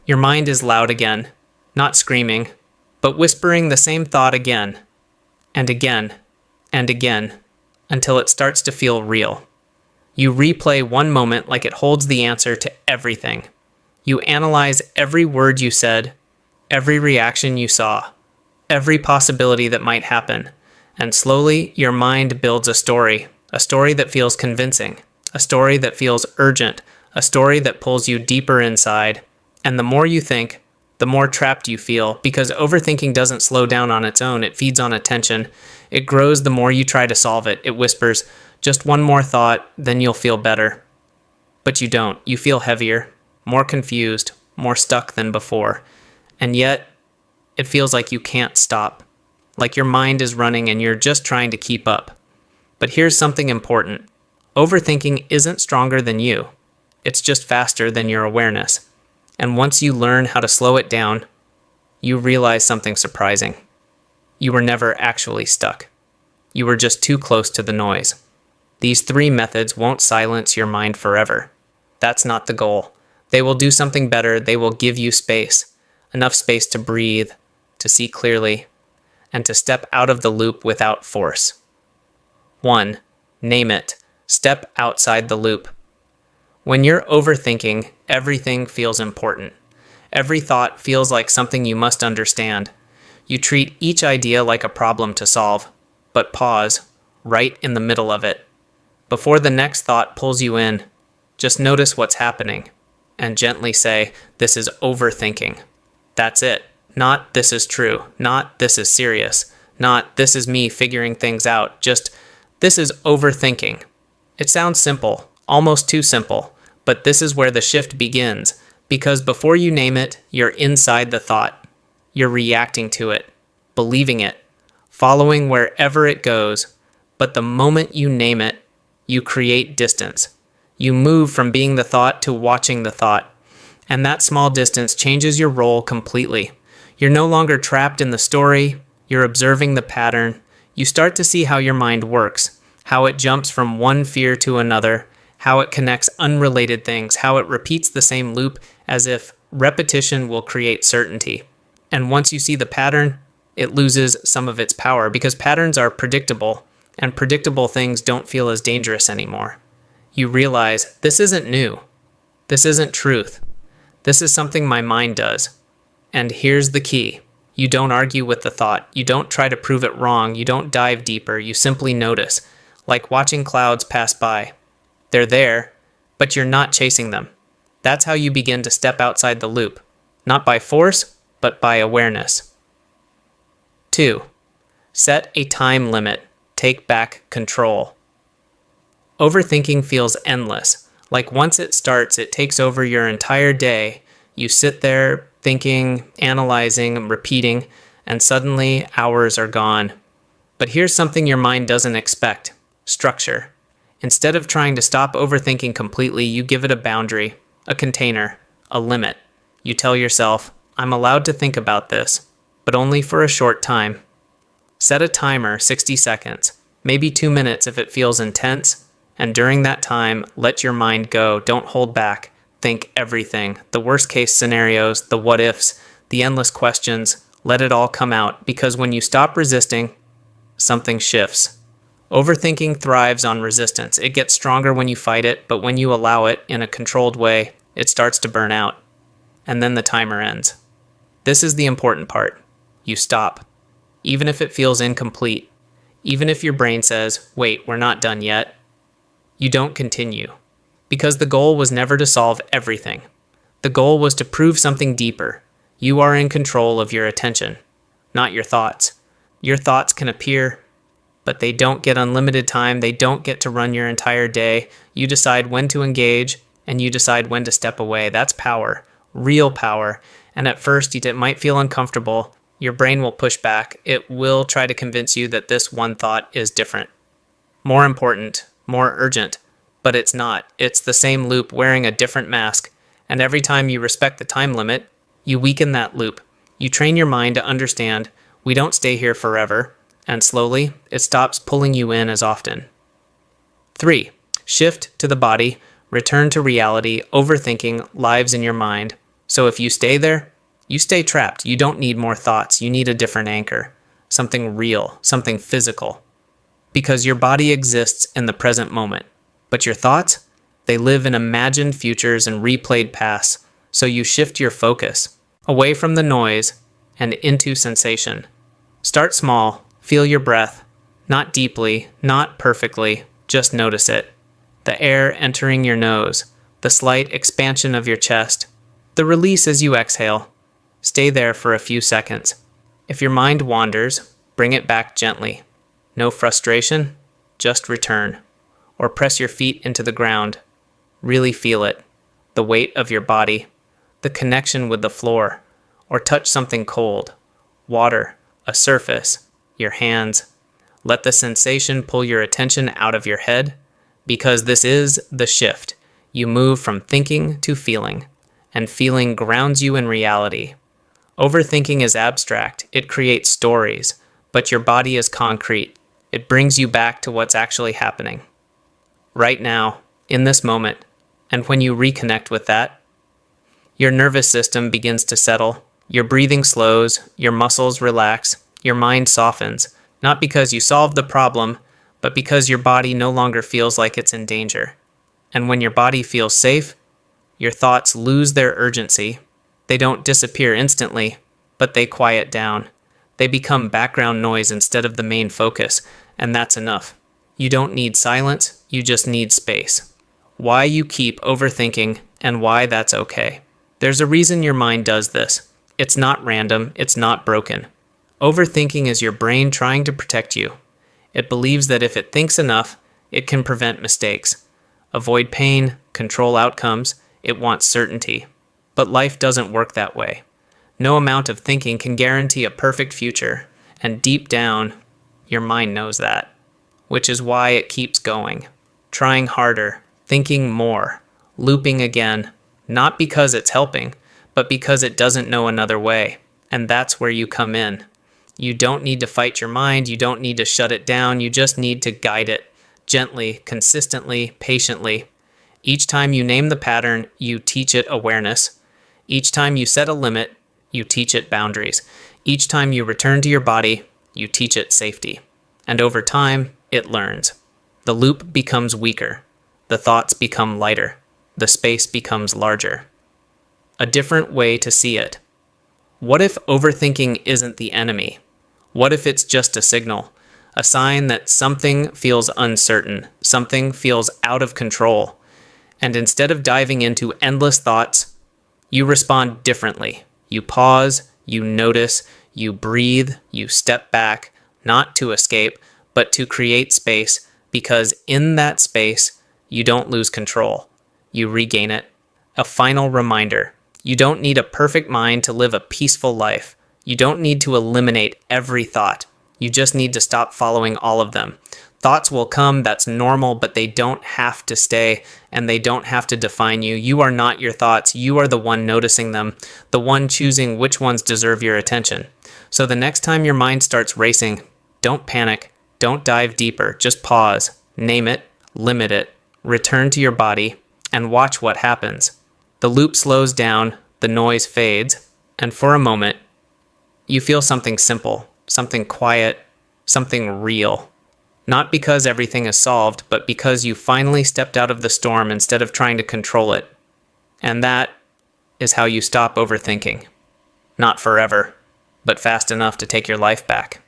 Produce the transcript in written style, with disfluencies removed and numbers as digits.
Your mind is loud again, not screaming, but whispering the same thought again, and again, and again, until it starts to feel real. You replay one moment like it holds the answer to everything. You analyze every word you said, every reaction you saw, every possibility that might happen, and slowly your mind builds a story that feels convincing, a story that feels urgent, a story that pulls you deeper inside. And the more you think, the more trapped you feel, because overthinking doesn't slow down on its own. It feeds on attention. It grows the more you try to solve it. It whispers, just one more thought, then you'll feel better. But you don't. You feel heavier, more confused, more stuck than before. And yet, it feels like you can't stop. Like your mind is running and you're just trying to keep up. But here's something important. Overthinking isn't stronger than you. It's just faster than your awareness. And once you learn how to slow it down, you realize something surprising. You were never actually stuck. You were just too close to the noise. These 3 methods won't silence your mind forever. That's not the goal. They will do something better. They will give you space, enough space to breathe, to see clearly, and to step out of the loop without force. 1. Name it. Step outside the loop. When you're overthinking, everything feels important. Every thought feels like something you must understand. You treat each idea like a problem to solve, but pause right in the middle of it. Before the next thought pulls you in, just notice what's happening and gently say, this is overthinking. That's it. Not this is true. Not this is serious. Not this is me figuring things out. Just this is overthinking. It sounds simple, almost too simple, but this is where the shift begins, because before you name it, you're inside the thought. You're reacting to it, believing it, following wherever it goes. But the moment you name it, you create distance. You move from being the thought to watching the thought. And that small distance changes your role completely. You're no longer trapped in the story. You're observing the pattern. You start to see how your mind works, how it jumps from one fear to another, how it connects unrelated things, how it repeats the same loop as if repetition will create certainty. And once you see the pattern, it loses some of its power because patterns are predictable, and predictable things don't feel as dangerous anymore. You realize this isn't new. This isn't truth. This is something my mind does. And here's the key. You don't argue with the thought. You don't try to prove it wrong. You don't dive deeper. You simply notice, like watching clouds pass by. They're there, but you're not chasing them. That's how you begin to step outside the loop, not by force, but by awareness. 2. Set a time limit. Take back control. Overthinking feels endless. Like once it starts, it takes over your entire day. You sit there thinking, analyzing, repeating, and suddenly hours are gone. But here's something your mind doesn't expect: structure. Instead of trying to stop overthinking completely, you give it a boundary, a container, a limit. You tell yourself, I'm allowed to think about this, but only for a short time. Set a timer, 60 seconds, maybe 2 minutes if it feels intense, and during that time, let your mind go. Don't hold back. Think everything, the worst case scenarios, the what ifs, the endless questions. Let it all come out, because when you stop resisting, something shifts. Overthinking thrives on resistance. It gets stronger when you fight it, but when you allow it in a controlled way, it starts to burn out. And then the timer ends. This is the important part. You stop. Even if it feels incomplete. Even if your brain says, wait, we're not done yet. You don't continue. Because the goal was never to solve everything. The goal was to prove something deeper. You are in control of your attention, not your thoughts. Your thoughts can appear, but they don't get unlimited time. They don't get to run your entire day. You decide when to engage, and you decide when to step away. That's power, real power. And at first, it might feel uncomfortable. Your brain will push back. It will try to convince you that this one thought is different, more important, more urgent. But it's not. It's the same loop wearing a different mask. And every time you respect the time limit, you weaken that loop. You train your mind to understand we don't stay here forever. And slowly, it stops pulling you in as often. 3. Shift to the body. Return to reality. Overthinking lives in your mind. So if you stay there, you stay trapped. You don't need more thoughts. You need a different anchor, something real, something physical. Because your body exists in the present moment. But your thoughts, they live in imagined futures and replayed pasts. So you shift your focus away from the noise and into sensation. Start small, feel your breath, not deeply, not perfectly, just notice it. The air entering your nose, the slight expansion of your chest, the release as you exhale. Stay there for a few seconds. If your mind wanders, bring it back gently. No frustration, just return. Or press your feet into the ground. Really feel it, the weight of your body, the connection with the floor, or touch something cold, water, a surface, your hands. Let the sensation pull your attention out of your head, because this is the shift. You move from thinking to feeling, and feeling grounds you in reality. Overthinking is abstract. It creates stories, but your body is concrete. It brings you back to what's actually happening. Right now, in this moment, and when you reconnect with that, your nervous system begins to settle, your breathing slows, your muscles relax, your mind softens, not because you solved the problem, but because your body no longer feels like it's in danger. And when your body feels safe, your thoughts lose their urgency. They don't disappear instantly, but they quiet down. They become background noise instead of the main focus, and that's enough. You don't need silence, you just need space. Why you keep overthinking and why that's okay. There's a reason your mind does this. It's not random, it's not broken. Overthinking is your brain trying to protect you. It believes that if it thinks enough, it can prevent mistakes, avoid pain, control outcomes. It wants certainty. But life doesn't work that way. No amount of thinking can guarantee a perfect future, and deep down, your mind knows that, which is why it keeps going, trying harder, thinking more, looping again, not because it's helping, but because it doesn't know another way. And that's where you come in. You don't need to fight your mind, you don't need to shut it down, you just need to guide it, gently, consistently, patiently. Each time you name the pattern, you teach it awareness. Each time you set a limit, you teach it boundaries. Each time you return to your body, you teach it safety. And over time, it learns. The loop becomes weaker. The thoughts become lighter. The space becomes larger. A different way to see it. What if overthinking isn't the enemy? What if it's just a signal? A sign that something feels uncertain, something feels out of control. And instead of diving into endless thoughts, you respond differently. You pause, you notice, you breathe, you step back, not to escape, but to create space, because in that space, you don't lose control. You regain it. A final reminder. You don't need a perfect mind to live a peaceful life. You don't need to eliminate every thought. You just need to stop following all of them. Thoughts will come, that's normal, but they don't have to stay, and they don't have to define you. You are not your thoughts. You are the one noticing them, the one choosing which ones deserve your attention. So the next time your mind starts racing, don't panic, don't dive deeper, just pause, name it, limit it, return to your body, and watch what happens. The loop slows down, the noise fades, and for a moment, you feel something simple, something quiet, something real. Not because everything is solved, but because you finally stepped out of the storm instead of trying to control it. And that is how you stop overthinking. Not forever, but fast enough to take your life back.